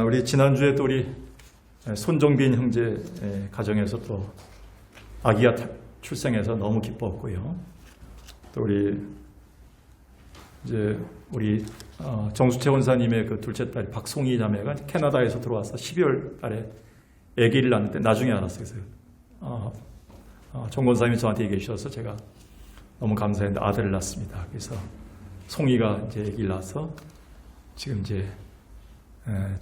우리 지난주에 또 우리 손정빈 형제 가정에서 또 아기가 출생해서 너무 기뻤고요. 또 우리 정수채 원사님의 그 둘째 딸 박송이 자매가 캐나다에서 들어와서 12월 달에 아기를 낳는데 나중에 알았어요. 그래서 정 권사님이 저한테 얘기해 주셔서 제가 너무 감사했는데 아들을 낳았습니다. 그래서 송이가 이제 아기를 낳아서 지금 이제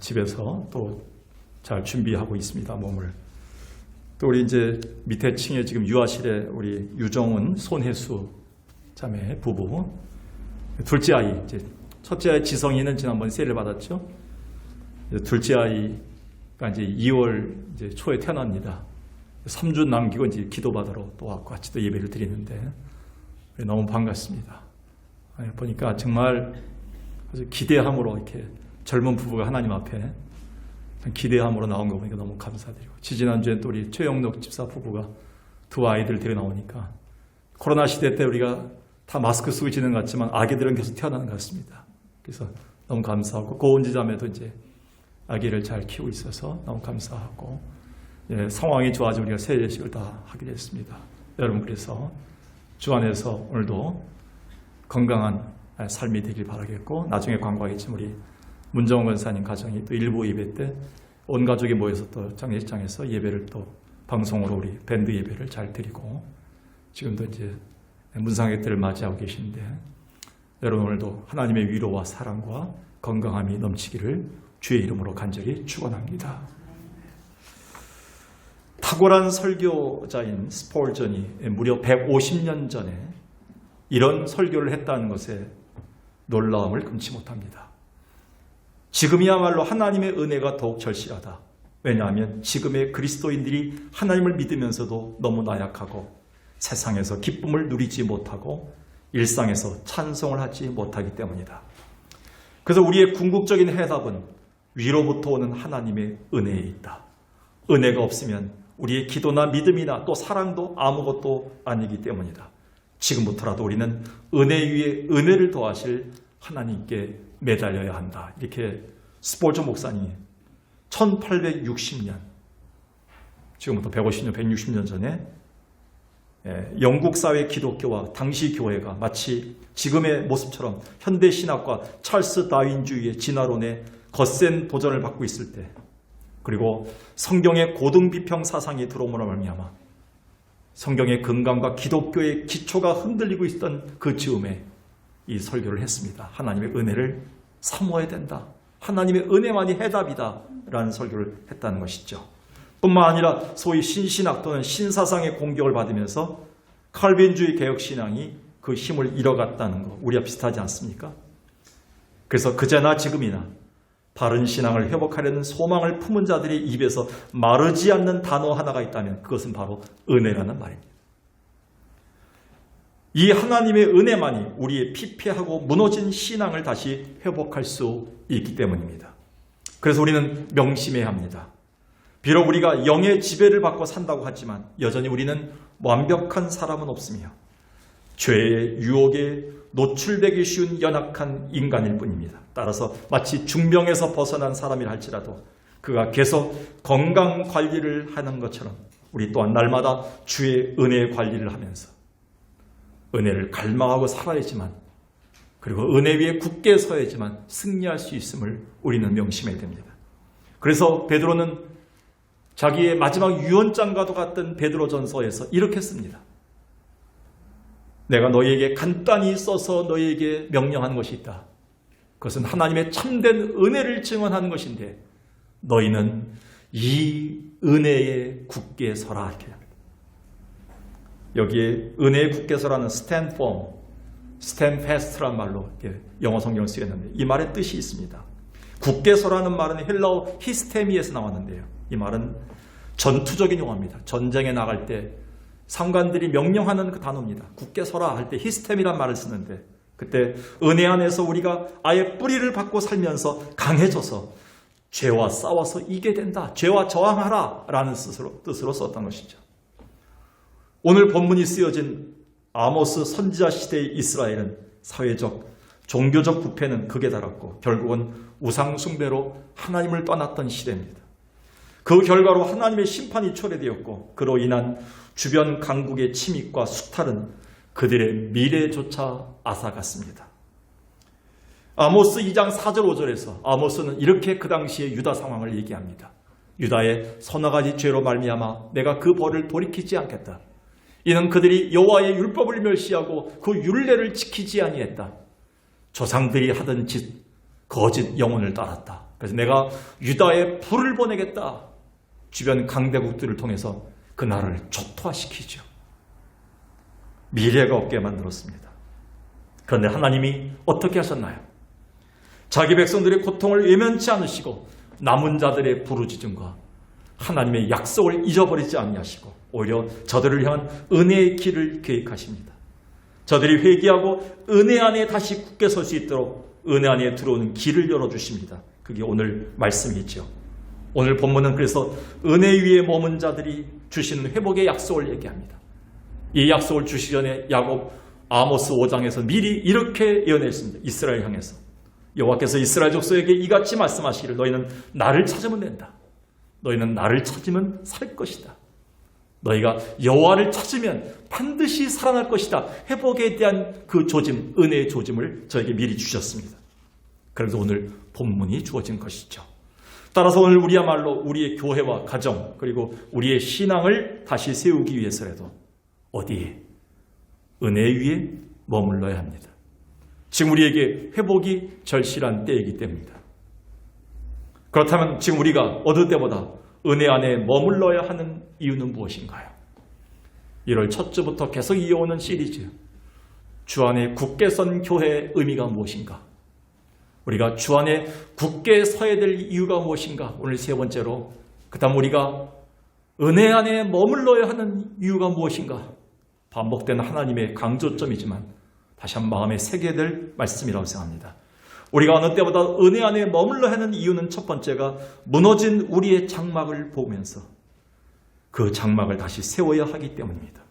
집에서 또 잘 준비하고 있습니다. 몸을. 또 우리 이제 밑에 층에 지금 유아실에 우리 유정은, 손혜수 자매 부부, 둘째 아이, 이제 첫째 아이 지성이는 지난번 세례를 받았죠. 둘째 아이가 이제 2월 이제 초에 태어납니다. 3주 남기고 이제 기도받으러 또 왔고 같이 또 예배를 드리는데 너무 반갑습니다. 보니까 정말 아주 기대함으로 이렇게 젊은 부부가 하나님 앞에 기대함으로 나온 거 보니까 너무 감사드리고, 지지난주엔 또 우리 최영록 집사 부부가 두 아이들 데려 나오니까 코로나 시대 때 우리가 다 마스크 쓰고 지내는 것 같지만 아기들은 계속 태어나는 것 같습니다. 그래서 너무 감사하고, 고은지 자매도 이제 아기를 잘 키우고 있어서 너무 감사하고, 상황이 좋아지면 우리가 새 예식을 다 하게 됐습니다. 여러분, 그래서 주 안에서 오늘도 건강한 삶이 되길 바라겠고, 나중에 광고하겠지만 우리 문정원 권사님 가정이 또 일부 예배 때 온 가족이 모여서 또 장례식장에서 예배를 또 방송으로 우리 밴드 예배를 잘 드리고, 지금도 이제 문상객들을 맞이하고 계신데, 여러분 오늘도 하나님의 위로와 사랑과 건강함이 넘치기를 주의 이름으로 간절히 축원합니다. 탁월한 설교자인 스폴전이 무려 150년 전에 이런 설교를 했다는 것에 놀라움을 금치 못합니다. 지금이야말로 하나님의 은혜가 더욱 절실하다. 왜냐하면 지금의 그리스도인들이 하나님을 믿으면서도 너무 나약하고 세상에서 기쁨을 누리지 못하고 일상에서 찬송을 하지 못하기 때문이다. 그래서 우리의 궁극적인 해답은 위로부터 오는 하나님의 은혜에 있다. 은혜가 없으면 우리의 기도나 믿음이나 또 사랑도 아무것도 아니기 때문이다. 지금부터라도 우리는 은혜 위에 은혜를 더하실 하나님께 매달려야 한다. 이렇게 스폴전 목사님이 1860년, 지금부터 150년, 160년 전에 영국 사회 기독교와 당시 교회가 마치 지금의 모습처럼 현대 신학과 찰스 다윈주의의 진화론에 거센 도전을 받고 있을 때, 그리고 성경의 고등비평 사상이 들어옴으로 말미암아 성경의 근간과 기독교의 기초가 흔들리고 있던 그 즈음에 이 설교를 했습니다. 하나님의 은혜를 사모해야 된다. 하나님의 은혜만이 해답이다. 라는 설교를 했다는 것이죠. 뿐만 아니라 소위 신신학 또는 신사상의 공격을 받으면서 칼빈주의 개혁신앙이 그 힘을 잃어갔다는 거, 우리와 비슷하지 않습니까? 그래서 그제나 지금이나 바른 신앙을 회복하려는 소망을 품은 자들의 입에서 마르지 않는 단어 하나가 있다면 그것은 바로 은혜라는 말입니다. 이 하나님의 은혜만이 우리의 피폐하고 무너진 신앙을 다시 회복할 수 있기 때문입니다. 그래서 우리는 명심해야 합니다. 비록 우리가 영의 지배를 받고 산다고 하지만 여전히 우리는 완벽한 사람은 없으며 죄의 유혹에 노출되기 쉬운 연약한 인간일 뿐입니다. 따라서 마치 중병에서 벗어난 사람이라 할지라도 그가 계속 건강 관리를 하는 것처럼 우리 또한 날마다 주의 은혜의 관리를 하면서 은혜를 갈망하고 살아야지만, 그리고 은혜 위에 굳게 서야지만 승리할 수 있음을 우리는 명심해야 됩니다. 그래서 베드로는 자기의 마지막 유언장과도 같은 베드로전서에서 이렇게 씁니다. 내가 너희에게 간단히 써서 너희에게 명령한 것이 있다. 그것은 하나님의 참된 은혜를 증언하는 것인데 너희는 이 은혜에 굳게 서라. 이렇게 합니다. 여기에 은혜에 굳게 서라는 stand firm, stand fast란 말로 영어 성경을 쓰였는데 이 말의 뜻이 있습니다. 굳게 서라는 말은 헬라어 히스테미에서 나왔는데요. 이 말은 전투적인 용어입니다. 전쟁에 나갈 때 상관들이 명령하는 그 단어입니다. 굳게 서라 할 때 히스템이란 말을 쓰는데, 그때 은혜 안에서 우리가 아예 뿌리를 받고 살면서 강해져서 죄와 싸워서 이기게 된다. 죄와 저항하라 라는 뜻으로 썼던 것이죠. 오늘 본문이 쓰여진 아모스 선지자 시대의 이스라엘은 사회적, 종교적 부패는 극에 달았고 결국은 우상 숭배로 하나님을 떠났던 시대입니다. 그 결과로 하나님의 심판이 초래되었고 그로 인한 주변 강국의 침입과 수탈은 그들의 미래조차 앗아갔습니다. 아모스 2장 4절 5절에서 아모스는 이렇게 그 당시의 유다 상황을 얘기합니다. 유다의 서너 가지 죄로 말미암아 내가 그 벌을 돌이키지 않겠다. 이는 그들이 여호와의 율법을 멸시하고 그 율례를 지키지 아니했다. 조상들이 하던 짓 거짓 영혼을 따랐다. 그래서 내가 유다에 불을 보내겠다. 주변 강대국들을 통해서 그 나라를 초토화시키죠. 미래가 없게 만들었습니다. 그런데 하나님이 어떻게 하셨나요? 자기 백성들의 고통을 외면치 않으시고 남은 자들의 부르짖음과 하나님의 약속을 잊어버리지 아니하시고 오히려 저들을 향한 은혜의 길을 계획하십니다. 저들이 회개하고 은혜 안에 다시 굳게 설 수 있도록 은혜 안에 들어오는 길을 열어주십니다. 그게 오늘 말씀이죠. 오늘 본문은 그래서 은혜 위에 머문 자들이 주시는 회복의 약속을 얘기합니다. 이 약속을 주시기 전에 야곱 아모스 5장에서 미리 이렇게 예언했습니다. 이스라엘 향해서 여호와께서 이스라엘 족속에게 이같이 말씀하시기를 너희는 나를 찾으면 된다. 너희는 나를 찾으면 살 것이다. 너희가 여호와를 찾으면 반드시 살아날 것이다. 회복에 대한 그 조짐, 은혜의 조짐을 저에게 미리 주셨습니다. 그래서 오늘 본문이 주어진 것이죠. 따라서 오늘 우리야말로 우리의 교회와 가정 그리고 우리의 신앙을 다시 세우기 위해서라도 어디에? 은혜 위에 머물러야 합니다. 지금 우리에게 회복이 절실한 때이기 때문입니다. 그렇다면 지금 우리가 어느 때보다 은혜 안에 머물러야 하는 이유는 무엇인가요? 1월 첫 주부터 계속 이어오는 시리즈 주 안에 굳게 선 교회의 의미가 무엇인가? 우리가 주 안에 굳게 서야 될 이유가 무엇인가? 오늘 세 번째로 그 다음 우리가 은혜 안에 머물러야 하는 이유가 무엇인가? 반복되는 하나님의 강조점이지만 다시 한번 마음에 새겨야 될 말씀이라고 생각합니다. 우리가 어느 때보다 은혜 안에 머물러야 하는 이유는 첫 번째가 무너진 우리의 장막을 보면서 그 장막을 다시 세워야 하기 때문입니다.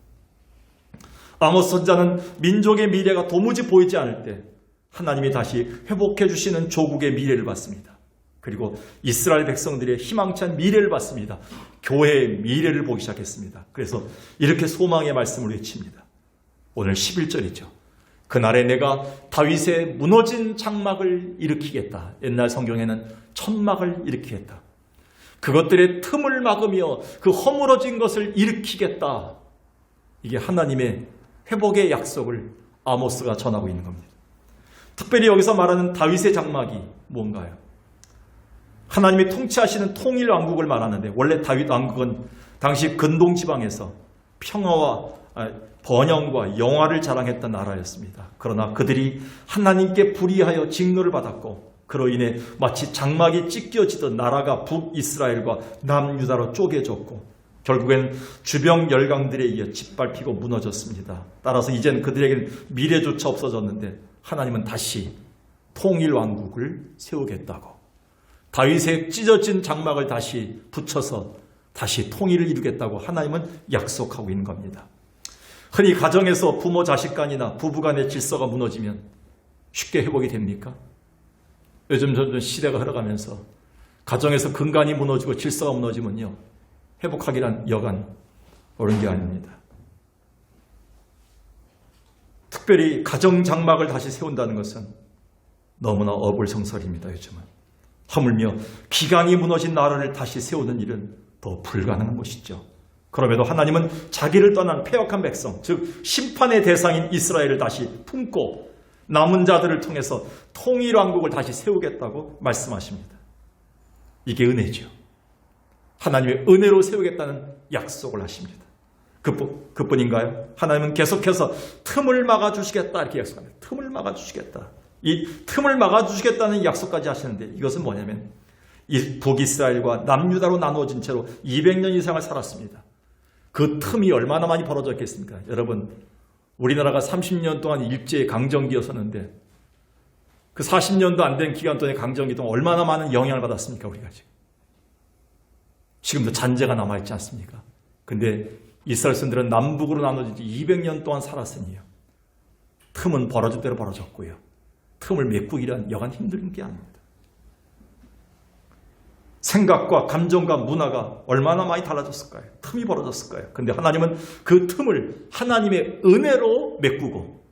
아모스 선지자는 민족의 미래가 도무지 보이지 않을 때 하나님이 다시 회복해 주시는 조국의 미래를 봤습니다. 그리고 이스라엘 백성들의 희망찬 미래를 봤습니다. 교회의 미래를 보기 시작했습니다. 그래서 이렇게 소망의 말씀을 외칩니다. 오늘 11절이죠. 그날에 내가 다윗의 무너진 장막을 일으키겠다. 옛날 성경에는 천막을 일으키겠다. 그것들의 틈을 막으며 그 허물어진 것을 일으키겠다. 이게 하나님의 회복의 약속을 아모스가 전하고 있는 겁니다. 특별히 여기서 말하는 다윗의 장막이 뭔가요? 하나님이 통치하시는 통일 왕국을 말하는데 원래 다윗 왕국은 당시 근동 지방에서 평화와 번영과 영화를 자랑했던 나라였습니다. 그러나 그들이 하나님께 불의하여 징노를 받았고 그로 인해 마치 장막이 찢겨지던 나라가 북이스라엘과 남유다로 쪼개졌고 결국엔 주병 열강들에 의해 짓밟히고 무너졌습니다. 따라서 이젠 그들에게는 미래조차 없어졌는데 하나님은 다시 통일 왕국을 세우겠다고 다윗의 찢어진 장막을 다시 붙여서 다시 통일을 이루겠다고 하나님은 약속하고 있는 겁니다. 흔히 가정에서 부모 자식 간이나 부부 간의 질서가 무너지면 쉽게 회복이 됩니까? 요즘 점점 시대가 흘러가면서 가정에서 근간이 무너지고 질서가 무너지면요 회복하기란 여간 옳은 게 아닙니다. 특별히 가정 장막을 다시 세운다는 것은 너무나 어불성설입니다. 요즘은 하물며 기강이 무너진 나라를 다시 세우는 일은 더 불가능한 것이죠. 그럼에도 하나님은 자기를 떠난 패역한 백성, 즉 심판의 대상인 이스라엘을 다시 품고 남은 자들을 통해서 통일왕국을 다시 세우겠다고 말씀하십니다. 이게 은혜죠. 하나님의 은혜로 세우겠다는 약속을 하십니다. 그뿐인가요? 하나님은 계속해서 틈을 막아주시겠다 이렇게 약속합니다. 틈을 막아주시겠다. 이 틈을 막아주시겠다는 약속까지 하시는데 이것은 뭐냐면 북이스라엘과 남유다로 나누어진 채로 200년 이상을 살았습니다. 그 틈이 얼마나 많이 벌어졌겠습니까? 여러분 우리나라가 30년 동안 일제의 강점기였었는데 그 40년도 안 된 기간 동안의 강점기 동안 얼마나 많은 영향을 받았습니까? 우리가 지금도 잔재가 남아있지 않습니까? 근데 이스라엘 선들은 남북으로 나눠진 지 200년 동안 살았으니요. 틈은 벌어질 대로 벌어졌고요. 틈을 메꾸기란 여간 힘든 게 아닙니다. 생각과 감정과 문화가 얼마나 많이 달라졌을까요? 틈이 벌어졌을까요? 근데 하나님은 그 틈을 하나님의 은혜로 메꾸고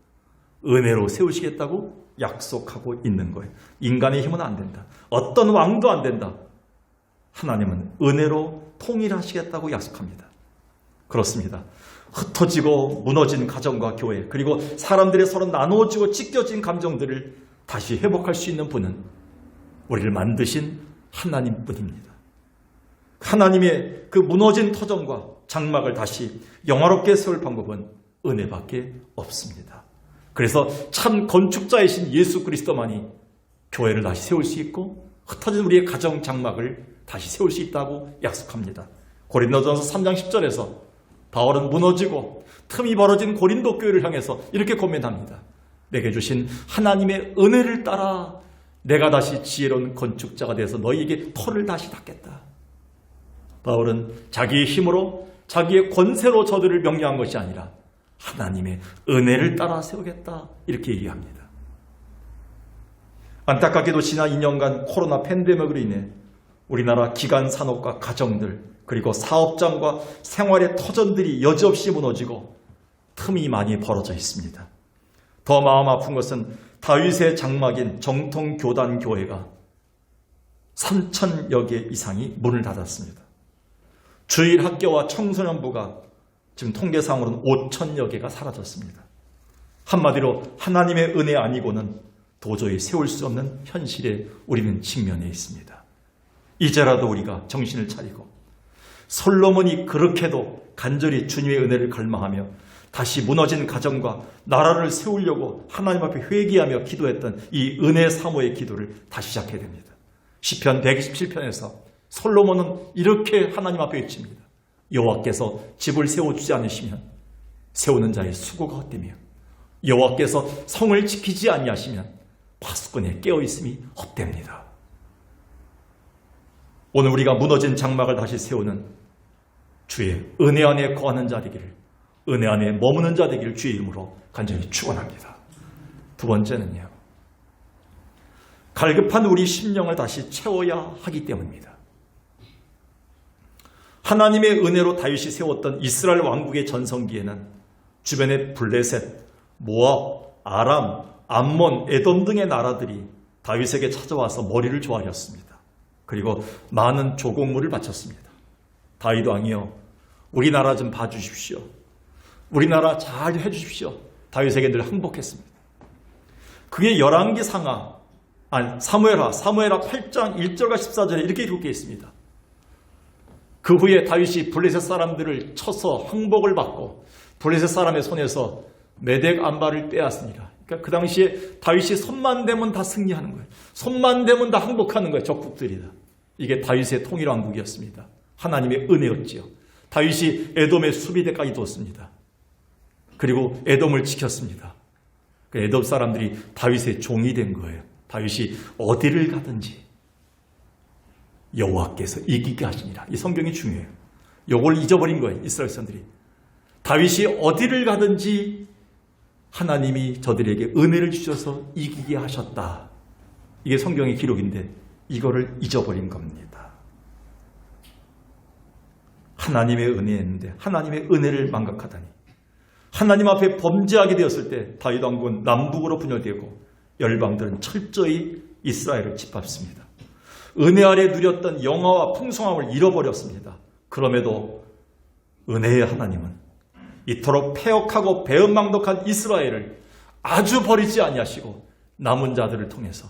은혜로 세우시겠다고 약속하고 있는 거예요. 인간의 힘은 안 된다. 어떤 왕도 안 된다. 하나님은 은혜로 통일하시겠다고 약속합니다. 그렇습니다. 흩어지고 무너진 가정과 교회, 그리고 사람들의 서로 나누어지고 찢겨진 감정들을 다시 회복할 수 있는 분은 우리를 만드신 하나님뿐입니다. 하나님의 그 무너진 터전과 장막을 다시 영화롭게 세울 방법은 은혜밖에 없습니다. 그래서 참 건축자이신 예수 그리스도만이 교회를 다시 세울 수 있고 흩어진 우리의 가정 장막을 다시 세울 수 있다고 약속합니다. 고린도전서 3장 10절에서 바울은 무너지고 틈이 벌어진 고린도 교회를 향해서 이렇게 고민합니다. 내게 주신 하나님의 은혜를 따라 내가 다시 지혜로운 건축자가 돼서 너희에게 터를 다시 닦겠다. 바울은 자기의 힘으로 자기의 권세로 저들을 명령한 것이 아니라 하나님의 은혜를 따라 세우겠다 이렇게 얘기합니다. 안타깝게도 지난 2년간 코로나 팬데믹으로 인해 우리나라 기간 산업과 가정들 그리고 사업장과 생활의 터전들이 여지없이 무너지고 틈이 많이 벌어져 있습니다. 더 마음 아픈 것은 다윗의 장막인 정통교단 교회가 3,000여 개 이상이 문을 닫았습니다. 주일 학교와 청소년부가 지금 통계상으로는 5,000여 개가 사라졌습니다. 한마디로 하나님의 은혜 아니고는 도저히 세울 수 없는 현실에 우리는 직면해 있습니다. 이제라도 우리가 정신을 차리고 솔로몬이 그렇게도 간절히 주님의 은혜를 갈망하며 다시 무너진 가정과 나라를 세우려고 하나님 앞에 회개하며 기도했던 이 은혜 사모의 기도를 다시 시작해야 됩니다. 시편 127편에서 솔로몬은 이렇게 하나님 앞에 외칩니다. 여호와께서 집을 세워주지 않으시면 세우는 자의 수고가 헛되며 여호와께서 성을 지키지 아니하시면 파수꾼의 깨어있음이 헛됩니다. 오늘 우리가 무너진 장막을 다시 세우는 주의 은혜 안에 거하는 자 되기를, 은혜 안에 머무는 자 되기를 주의 이름으로 간절히 축원합니다. 두 번째는요, 갈급한 우리 심령을 다시 채워야 하기 때문입니다. 하나님의 은혜로 다윗이 세웠던 이스라엘 왕국의 전성기에는 주변의 블레셋, 모압, 아람, 암몬, 에돔 등의 나라들이 다윗에게 찾아와서 머리를 조아렸습니다. 그리고 많은 조공물을 바쳤습니다. 다윗 왕이여, 우리나라 좀 봐주십시오. 우리나라 잘 해주십시오. 다윗에게 늘 항복했습니다. 그게 열왕기상하, 사무엘하 8장 1절과 14절에 이렇게 기록되어 있습니다. 그 후에 다윗이 블레셋 사람들을 쳐서 항복을 받고 블레셋 사람의 손에서 메덱 안바를 빼앗으니라. 그러니까 그 당시에 다윗이 손만 대면 다 승리하는 거예요. 손만 대면 다 항복하는 거예요. 적국들이다. 이게 다윗의 통일왕국이었습니다. 하나님의 은혜였지요. 다윗이 에돔의 수비대까지 뒀습니다. 그리고 에돔을 지켰습니다. 에돔 사람들이 다윗의 종이 된 거예요. 다윗이 어디를 가든지 여호와께서 이기게 하시니라. 이 성경이 중요해요. 이걸 잊어버린 거예요. 이스라엘 사람들이. 다윗이 어디를 가든지 하나님이 저들에게 은혜를 주셔서 이기게 하셨다. 이게 성경의 기록인데 이거를 잊어버린 겁니다. 하나님의 은혜였는데 하나님의 은혜를 망각하다니. 하나님 앞에 범죄하게 되었을 때 다윗 왕국은 남북으로 분열되고 열방들은 철저히 이스라엘을 짓밟습니다. 은혜 아래 누렸던 영화와 풍성함을 잃어버렸습니다. 그럼에도 은혜의 하나님은 이토록 패역하고 배은망덕한 이스라엘을 아주 버리지 아니하시고 남은 자들을 통해서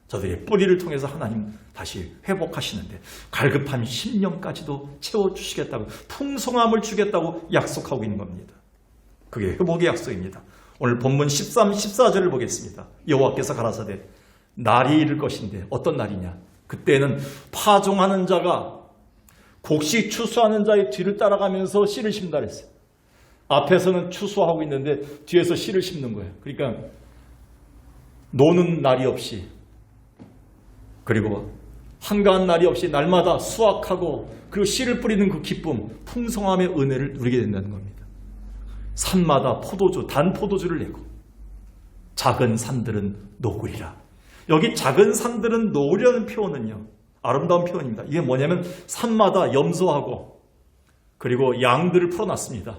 저들의 뿌리를 통해서 하나님 다시 회복하시는데 갈급한 심령까지도 채워주시겠다고 풍성함을 주겠다고 약속하고 있는 겁니다. 그게 회복의 약속입니다. 오늘 본문 13, 14절을 보겠습니다. 여호와께서 가라사대 날이 이를 것인데 어떤 날이냐? 그때는 파종하는 자가 곡식 추수하는 자의 뒤를 따라가면서 씨를 심다 그랬어요. 앞에서는 추수하고 있는데 뒤에서 씨를 심는 거예요. 그러니까 노는 날이 없이 그리고 한가한 날이 없이 날마다 수확하고 그리고 씨를 뿌리는 그 기쁨, 풍성함의 은혜를 누리게 된다는 겁니다. 산마다 포도주, 단 포도주를 내고 작은 산들은 녹으리라. 여기 작은 산들은 녹으리라는 표현은요, 아름다운 표현입니다. 이게 뭐냐면 산마다 염소하고 그리고 양들을 풀어놨습니다.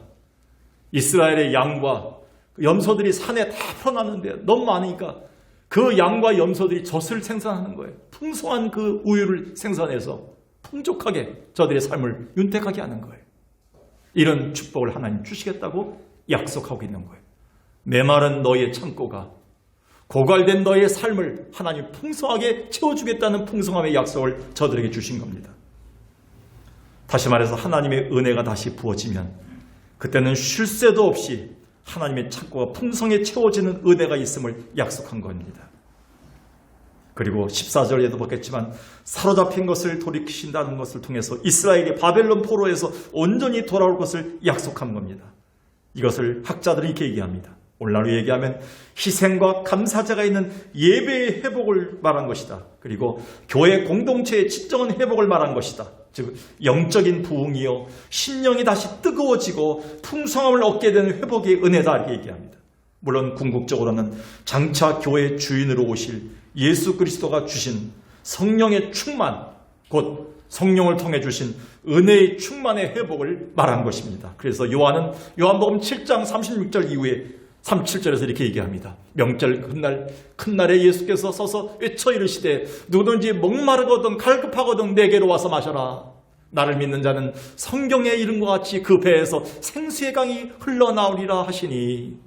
이스라엘의 양과 염소들이 산에 다 풀어놨는데 너무 많으니까 그 양과 염소들이 젖을 생산하는 거예요. 풍성한 그 우유를 생산해서 풍족하게 저들의 삶을 윤택하게 하는 거예요. 이런 축복을 하나님 주시겠다고 약속하고 있는 거예요. 메마른 너희의 창고가 고갈된 너희의 삶을 하나님 풍성하게 채워주겠다는 풍성함의 약속을 저들에게 주신 겁니다. 다시 말해서 하나님의 은혜가 다시 부어지면 그때는 쉴 새도 없이 하나님의 창고가 풍성히 채워지는 은혜가 있음을 약속한 겁니다. 그리고 14절에도 보겠지만 사로잡힌 것을 돌이키신다는 것을 통해서 이스라엘이 바벨론 포로에서 온전히 돌아올 것을 약속한 겁니다. 이것을 학자들이 이렇게 얘기합니다. 오늘날로 얘기하면 희생과 감사제가 있는 예배의 회복을 말한 것이다. 그리고 교회 공동체의 진정한 회복을 말한 것이다. 즉 영적인 부흥이요 신령이 다시 뜨거워지고 풍성함을 얻게 되는 회복의 은혜다 이렇게 얘기합니다. 물론 궁극적으로는 장차 교회의 주인으로 오실 예수 그리스도가 주신 성령의 충만, 곧 성령을 통해 주신 은혜의 충만의 회복을 말한 것입니다. 그래서 요한은 요한복음 7장 36절 이후에 37절에서 이렇게 얘기합니다. 명절 큰 날에 예수께서 서서 외쳐 이르시되 누구든지 목마르거든 갈급하거든 내게로 와서 마셔라. 나를 믿는 자는 성경에 이른과 같이 그 배에서 생수의 강이 흘러나오리라 하시니,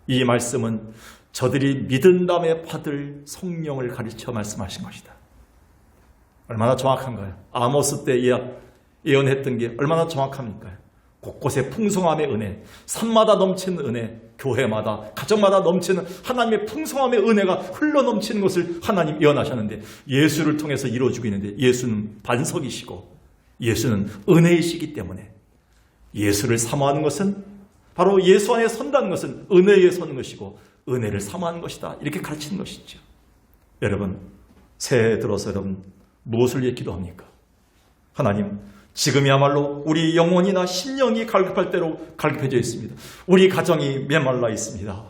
이 말씀은 저들이 믿은 다음에 받을 성령을 가르쳐 말씀하신 것이다. 얼마나 정확한가요? 아모스 때 예언했던 게 얼마나 정확합니까? 곳곳에 풍성함의 은혜, 산마다 넘치는 은혜, 교회마다 가정마다 넘치는 하나님의 풍성함의 은혜가 흘러넘치는 것을 하나님 예언하셨는데 예수를 통해서 이루어지고 있는데, 예수는 반석이시고 예수는 은혜이시기 때문에 예수를 사모하는 것은 바로 예수 안에 선다는 것은 은혜에 서는 것이고 은혜를 사모하는 것이다, 이렇게 가르치는 것이죠. 여러분, 새해 들어서 여러분 무엇을 위해 기도합니까? 하나님, 지금이야말로 우리 영혼이나 심령이 갈급할 대로 갈급해져 있습니다. 우리 가정이 메말라 있습니다.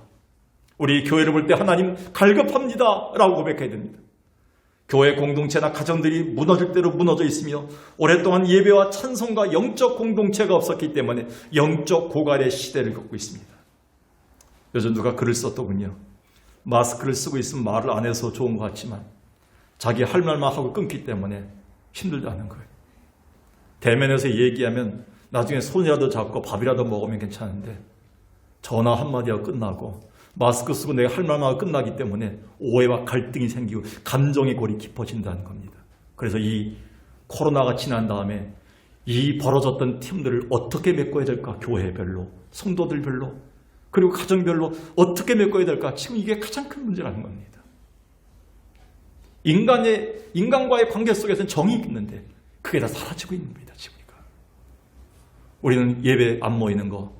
우리 교회를 볼 때 하나님 갈급합니다 라고 고백해야 됩니다. 교회 공동체나 가정들이 무너질 대로 무너져 있으며 오랫동안 예배와 찬송과 영적 공동체가 없었기 때문에 영적 고갈의 시대를 겪고 있습니다. 요즘 누가 글을 썼더군요. 마스크를 쓰고 있으면 말을 안 해서 좋은 것 같지만 자기 할 말만 하고 끊기 때문에 힘들다는 거예요. 대면에서 얘기하면 나중에 손이라도 잡고 밥이라도 먹으면 괜찮은데 전화 한마디가 끝나고 마스크 쓰고 내가 할 말만 하고 끝나기 때문에 오해와 갈등이 생기고 감정의 골이 깊어진다는 겁니다. 그래서 이 코로나가 지난 다음에 이 벌어졌던 팀들을 어떻게 메꿔야 될까? 교회별로, 성도들별로, 그리고 가정별로 어떻게 메꿔야 될까? 지금 이게 가장 큰 문제라는 겁니다. 인간과의 관계 속에서는 정이 있는데 그게 다 사라지고 있는 겁니다. 지금 우리는 예배 안 모이는 거,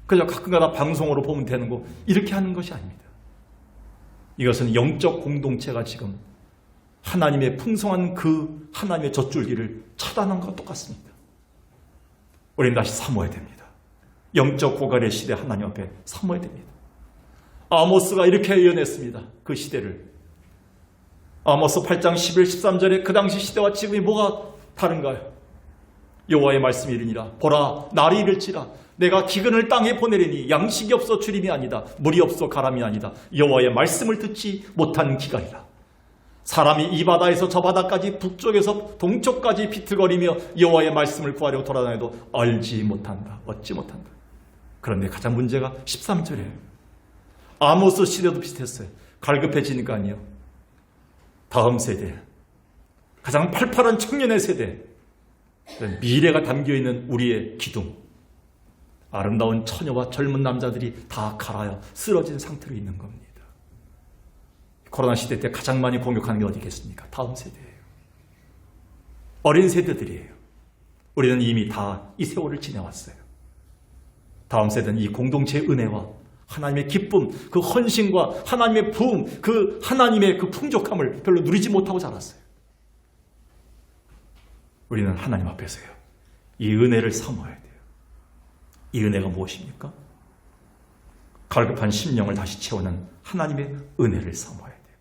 그저 가끔가다 방송으로 보면 되는 거, 이렇게 하는 것이 아닙니다. 이것은 영적 공동체가 지금 하나님의 풍성한 그 하나님의 젖줄기를 차단한 것과 똑같습니다. 우리는 다시 사모해야 됩니다. 영적 고갈의 시대 하나님 앞에 사모해야 됩니다. 아모스가 이렇게 예언했습니다. 그 시대를. 아모스 8장 11, 13절에 그 당시 시대와 지금이 뭐가 다른가요? 여호와의 말씀이 이르니라. 보라, 날이 이를지라. 내가 기근을 땅에 보내리니 양식이 없어 주림이 아니다. 물이 없어 가람이 아니다. 여호와의 말씀을 듣지 못한 기간이라. 사람이 이 바다에서 저 바다까지 북쪽에서 동쪽까지 비틀거리며 여호와의 말씀을 구하려 돌아다녀도 알지 못한다. 얻지 못한다. 그런데 가장 문제가 13절이에요. 아모스 시대도 비슷했어요. 갈급해지니까요. 다음 세대, 가장 팔팔한 청년의 세대, 미래가 담겨있는 우리의 기둥, 아름다운 처녀와 젊은 남자들이 다 갈아야 쓰러진 상태로 있는 겁니다. 코로나 시대 때 가장 많이 공격하는 게 어디겠습니까? 다음 세대예요. 어린 세대들이에요. 우리는 이미 다 이 세월을 지내왔어요. 다음 세대는 이 공동체의 은혜와 하나님의 기쁨, 그 헌신과 하나님의 부음, 그 하나님의 그 풍족함을 별로 누리지 못하고 자랐어요. 우리는 하나님 앞에서요, 이 은혜를 사모해야 돼요. 이 은혜가 무엇입니까? 갈급한 심령을 다시 채우는 하나님의 은혜를 사모해야 돼요.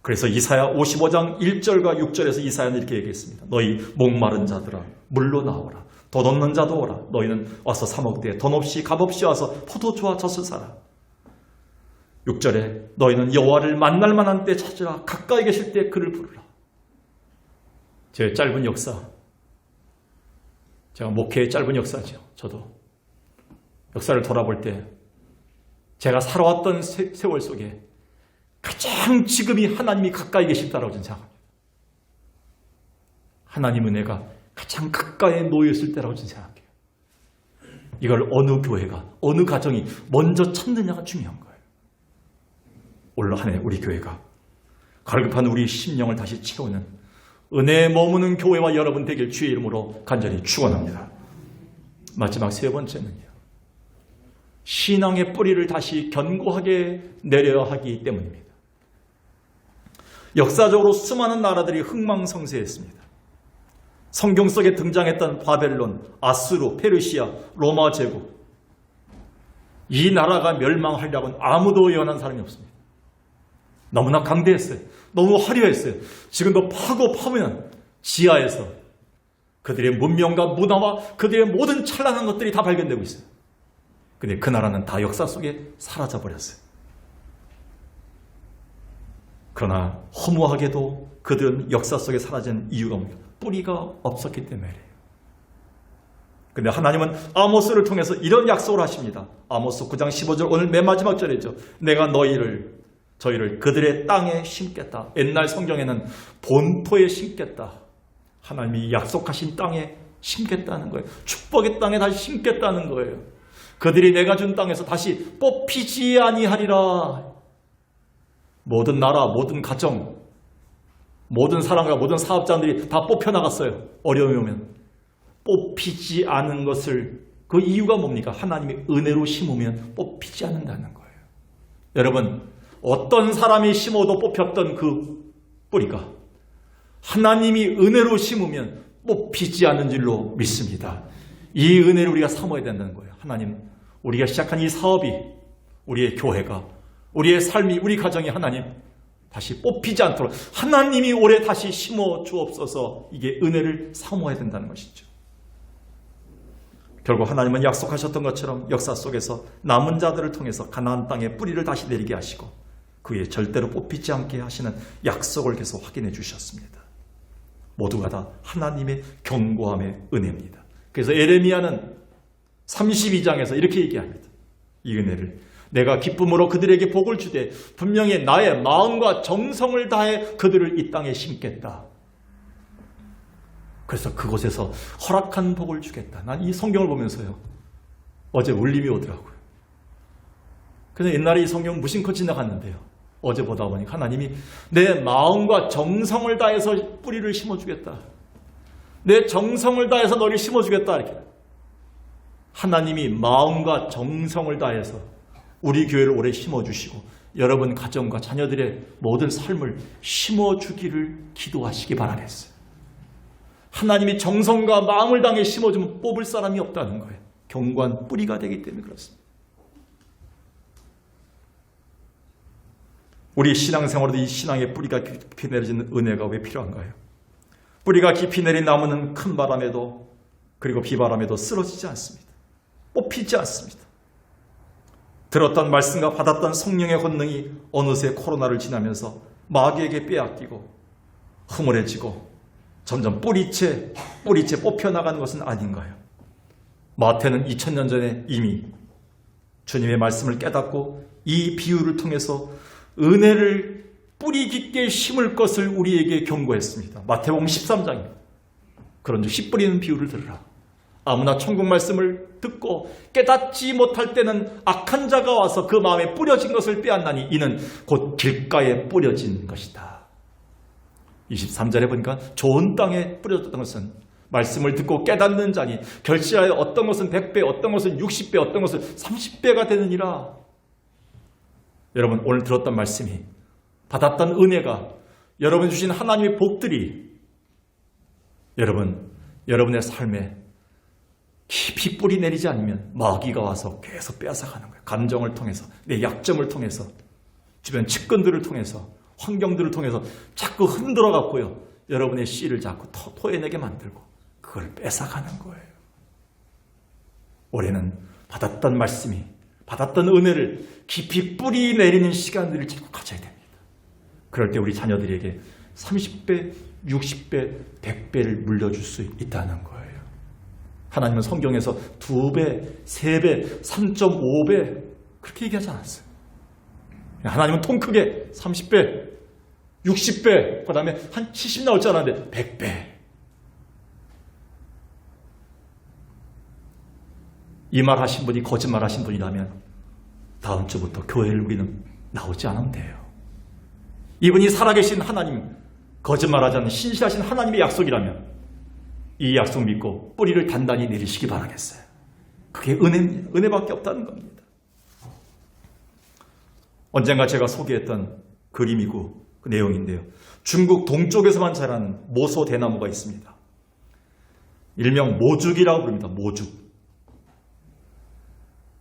그래서 이사야 55장 1절과 6절에서 이사야는 이렇게 얘기했습니다. 너희 목마른 자들아 물로 나오라. 돈 없는 자도 오라. 너희는 와서 사 먹되 돈 없이 값 없이 와서 포도주와 젖을 사라. 6절에 너희는 여호와를 만날 만한 때 찾으라. 가까이 계실 때 그를 부르라. 제 짧은 역사, 제가 목회의 짧은 역사죠. 저도 역사를 돌아볼 때 제가 살아왔던 세월 속에 가장 지금이 하나님이 가까이 계시다라고 저는 생각합니다. 하나님 은혜가 가장 가까이에 놓여있을 때라고 저는 생각해요. 이걸 어느 교회가, 어느 가정이 먼저 찾느냐가 중요한 거예요. 올 한 해 우리 교회가 갈급한 우리 심령을 다시 채우는 은혜에 머무는 교회와 여러분 되길 주의 이름으로 간절히 축원합니다. 마지막 세 번째는요. 신앙의 뿌리를 다시 견고하게 내려야 하기 때문입니다. 역사적으로 수많은 나라들이 흥망성쇠했습니다. 성경 속에 등장했던 바벨론, 아수르, 페르시아, 로마 제국. 이 나라가 멸망하려고는 아무도 예언한 사람이 없습니다. 너무나 강대했어요. 너무 화려했어요. 지금도 파고 파면 지하에서 그들의 문명과 문화와 그들의 모든 찬란한 것들이 다 발견되고 있어요. 근데 그 나라는 다 역사 속에 사라져버렸어요. 그러나 허무하게도 그들은 역사 속에 사라진 이유가 뭡니까? 뿌리가 없었기 때문이에요. 근데 하나님은 아모스를 통해서 이런 약속을 하십니다. 아모스 9장 15절 오늘 맨 마지막 절이죠. 내가 저희를 그들의 땅에 심겠다. 옛날 성경에는 본토에 심겠다. 하나님이 약속하신 땅에 심겠다는 거예요. 축복의 땅에 다시 심겠다는 거예요. 그들이 내가 준 땅에서 다시 뽑히지 아니하리라. 모든 나라, 모든 가정, 모든 사람과 모든 사업자들이 다 뽑혀나갔어요. 어려움이 오면. 뽑히지 않은 것을, 그 이유가 뭡니까? 하나님이 은혜로 심으면 뽑히지 않는다는 거예요. 여러분, 어떤 사람이 심어도 뽑혔던 그 뿌리가 하나님이 은혜로 심으면 뽑히지 않는 줄로 믿습니다. 이 은혜를 우리가 사모해야 된다는 거예요. 하나님, 우리가 시작한 이 사업이, 우리의 교회가, 우리의 삶이, 우리 가정이 하나님 다시 뽑히지 않도록 하나님이 올해 다시 심어 주옵소서. 이게 은혜를 사모해야 된다는 것이죠. 결국 하나님은 약속하셨던 것처럼 역사 속에서 남은 자들을 통해서 가나안 땅에 뿌리를 다시 내리게 하시고 그에 절대로 뽑히지 않게 하시는 약속을 계속 확인해 주셨습니다. 모두가 다 하나님의 견고함의 은혜입니다. 그래서 에레미야는 32장에서 이렇게 얘기합니다. 이 은혜를 내가 기쁨으로 그들에게 복을 주되 분명히 나의 마음과 정성을 다해 그들을 이 땅에 심겠다. 그래서 그곳에서 허락한 복을 주겠다. 난 이 성경을 보면서요. 어제 울림이 오더라고요. 그래서 옛날에 이 성경 무심코 지나갔는데요. 어제 보다 보니까 하나님이 내 마음과 정성을 다해서 뿌리를 심어주겠다. 내 정성을 다해서 너를 심어주겠다. 이렇게. 하나님이 마음과 정성을 다해서 우리 교회를 오래 심어주시고 여러분 가정과 자녀들의 모든 삶을 심어주기를 기도하시기 바라겠어요. 하나님이 정성과 마음을 당해 심어주면 뽑을 사람이 없다는 거예요. 견고한 뿌리가 되기 때문에 그렇습니다. 우리 신앙생활에도 이 신앙의 뿌리가 깊이 내려지는 은혜가 왜 필요한가요? 뿌리가 깊이 내린 나무는 큰 바람에도 그리고 비바람에도 쓰러지지 않습니다. 뽑히지 않습니다. 들었던 말씀과 받았던 성령의 권능이 어느새 코로나를 지나면서 마귀에게 빼앗기고 흐물해지고 점점 뿌리채 뽑혀나가는 것은 아닌가요? 마태는 2000년 전에 이미 주님의 말씀을 깨닫고 이 비유를 통해서 은혜를 뿌리 깊게 심을 것을 우리에게 경고했습니다. 마태복음 13장입니다. 그런즉 씨 뿌리는 비유를 들으라. 아무나 천국 말씀을 듣고 깨닫지 못할 때는 악한 자가 와서 그 마음에 뿌려진 것을 빼앗나니 이는 곧 길가에 뿌려진 것이다. 23절에 보니까 좋은 땅에 뿌려졌던 것은 말씀을 듣고 깨닫는 자니 결실하여 어떤 것은 100배, 어떤 것은 60배, 어떤 것은 30배가 되느니라. 여러분 오늘 들었던 말씀이 받았던 은혜가 여러분 주신 하나님의 복들이 여러분의 삶에 깊이 뿌리 내리지 않으면 마귀가 와서 계속 빼앗아가는 거예요. 감정을 통해서, 내 약점을 통해서, 주변 측근들을 통해서, 환경들을 통해서 자꾸 흔들어 갖고요, 여러분의 씨를 자꾸 토해내게 만들고 그걸 뺏어가는 거예요. 올해는 받았던 말씀이, 받았던 은혜를 깊이 뿌리 내리는 시간들을 자꾸 가져야 됩니다. 그럴 때 우리 자녀들에게 30배, 60배, 100배를 물려줄 수 있다는 거예요. 하나님은 성경에서 2배, 3배, 3.5배 그렇게 얘기하지 않았어요. 하나님은 통 크게 30배, 60배, 그 다음에 한 70 나올 줄 알았는데 100배. 이 말 하신 분이 거짓말 하신 분이라면 다음 주부터 교회를 우리는 나오지 않으면 돼요. 이분이 살아계신 하나님, 거짓말하지 않는 신실하신 하나님의 약속이라면 이 약속 믿고 뿌리를 단단히 내리시기 바라겠어요. 그게 은혜밖에 없다는 겁니다. 언젠가 제가 소개했던 그림이고 그 내용인데요. 중국 동쪽에서만 자라는 모소 대나무가 있습니다. 일명 모죽이라고 부릅니다. 모죽.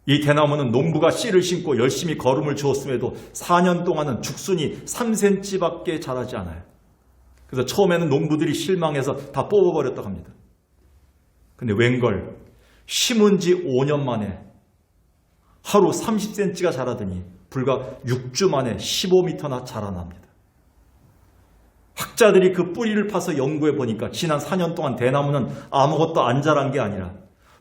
이 대나무는 농부가 씨를 심고 열심히 거름을 주었음에도 4년 동안은 죽순이 3cm밖에 자라지 않아요. 그래서 처음에는 농부들이 실망해서 다 뽑아버렸다고 합니다. 근데 웬걸 심은 지 5년 만에 하루 30cm가 자라더니 불과 6주 만에 15m나 자라납니다. 학자들이 그 뿌리를 파서 연구해 보니까 지난 4년 동안 대나무는 아무것도 안 자란 게 아니라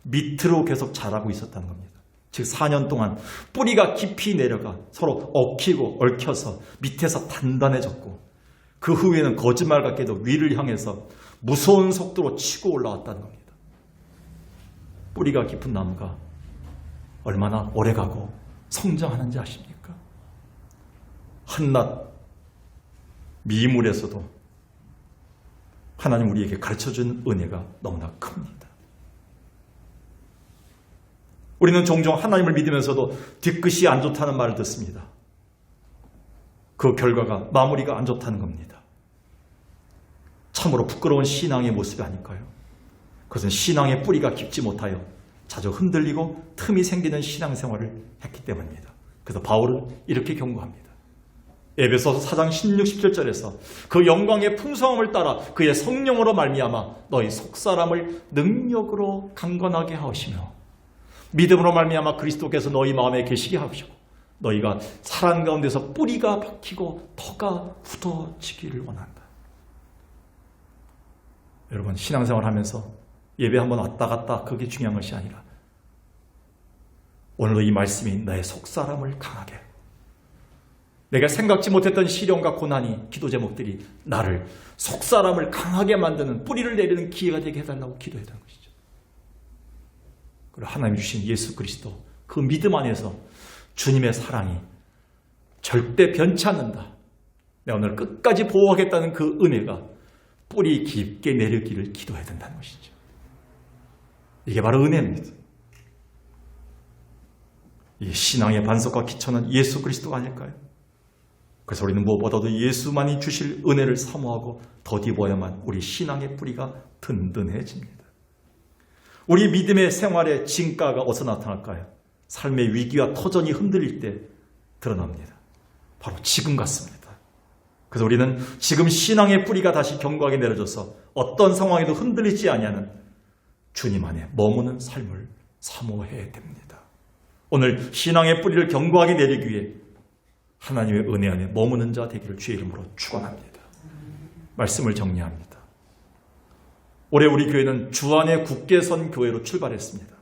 밑으로 계속 자라고 있었다는 겁니다. 즉 4년 동안 뿌리가 깊이 내려가 서로 얽히고 얽혀서 밑에서 단단해졌고 그 후에는 거짓말 같게도 위를 향해서 무서운 속도로 치고 올라왔다는 겁니다. 뿌리가 깊은 나무가 얼마나 오래가고 성장하는지 아십니까? 한낱 미물에서도 하나님 우리에게 가르쳐준 은혜가 너무나 큽니다. 우리는 종종 하나님을 믿으면서도 뒤끝이 안 좋다는 말을 듣습니다. 그 결과가 마무리가 안 좋다는 겁니다. 참으로 부끄러운 신앙의 모습이 아닐까요? 그것은 신앙의 뿌리가 깊지 못하여 자주 흔들리고 틈이 생기는 신앙생활을 했기 때문입니다. 그래서 바울은 이렇게 경고합니다. 에베소서 4장 16, 17절에서 그 영광의 풍성함을 따라 그의 성령으로 말미암아 너희 속사람을 능력으로 강건하게 하시며 믿음으로 말미암아 그리스도께서 너희 마음에 계시게 하시고 너희가 사랑 가운데서 뿌리가 박히고 터가 굳어지기를 원한다. 여러분 신앙생활 하면서 예배 한번 왔다 갔다 그게 중요한 것이 아니라 오늘도 이 말씀이 나의 속사람을 강하게 내가 생각지 못했던 시련과 고난이 기도 제목들이 나를 속사람을 강하게 만드는 뿌리를 내리는 기회가 되게 해달라고 기도했던 것이죠. 그리고 하나님 주신 예수 그리스도 그 믿음 안에서 주님의 사랑이 절대 변치 않는다. 내가 오늘 끝까지 보호하겠다는 그 은혜가 뿌리 깊게 내리기를 기도해야 된다는 것이죠. 이게 바로 은혜입니다. 이 신앙의 반석과 기초는 예수 그리스도가 아닐까요? 그래서 우리는 무엇보다도 예수만이 주실 은혜를 사모하고 덧입어야만 우리 신앙의 뿌리가 든든해집니다. 우리 믿음의 생활의 진가가 어디서 나타날까요? 삶의 위기와 터전이 흔들릴 때 드러납니다. 바로 지금 같습니다. 그래서 우리는 지금 신앙의 뿌리가 다시 견고하게 내려져서 어떤 상황에도 흔들리지 아니하는 주님 안에 머무는 삶을 사모해야 됩니다. 오늘 신앙의 뿌리를 견고하게 내리기 위해 하나님의 은혜 안에 머무는 자 되기를 주의 이름으로 축원합니다. 말씀을 정리합니다. 올해 우리 교회는 주 안에 굳게 선 교회로 출발했습니다.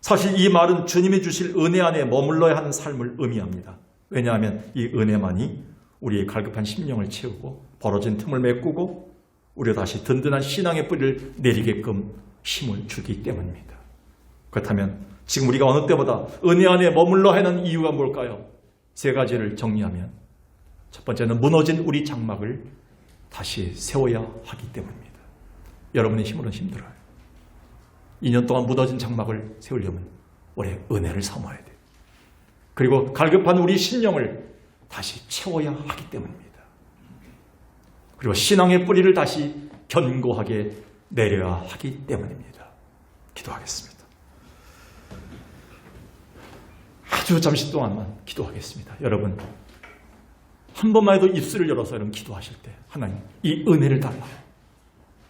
사실 이 말은 주님이 주실 은혜 안에 머물러야 하는 삶을 의미합니다. 왜냐하면 이 은혜만이 우리의 갈급한 심령을 채우고 벌어진 틈을 메꾸고 우리가 다시 든든한 신앙의 뿌리를 내리게끔 힘을 주기 때문입니다. 그렇다면 지금 우리가 어느 때보다 은혜 안에 머물러 하는 이유가 뭘까요? 세 가지를 정리하면 첫 번째는 무너진 우리 장막을 다시 세워야 하기 때문입니다. 여러분의 힘으로는 힘들어요. 2년 동안 무너진 장막을 세우려면 올해 은혜를 사모해야 돼요. 그리고 갈급한 우리 심령을 다시 채워야 하기 때문입니다. 그리고 신앙의 뿌리를 다시 견고하게 내려야 하기 때문입니다. 기도하겠습니다. 아주 잠시 동안만 기도하겠습니다. 여러분, 한 번만 해도 입술을 열어서 여러분 기도하실 때 하나님 이 은혜를 달라.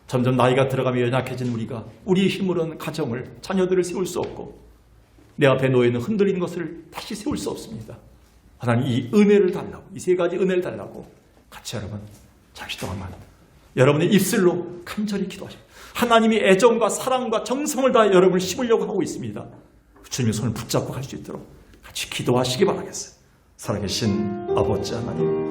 점점 나이가 들어가며 연약해진 우리가 우리의 힘으로는 가정을, 자녀들을 세울 수 없고 내 앞에 놓여있는 흔들리는 것을 다시 세울 수 없습니다. 하나님 이 은혜를 달라고, 이 세 가지 은혜를 달라고 같이 여러분 잠시 동안만 여러분의 입술로 간절히 기도하십시오. 하나님이 애정과 사랑과 정성을 다해 여러분을 심으려고 하고 있습니다. 주님의 손을 붙잡고 갈 수 있도록 같이 기도하시기 바라겠어요. 살아계신 아버지 하나님,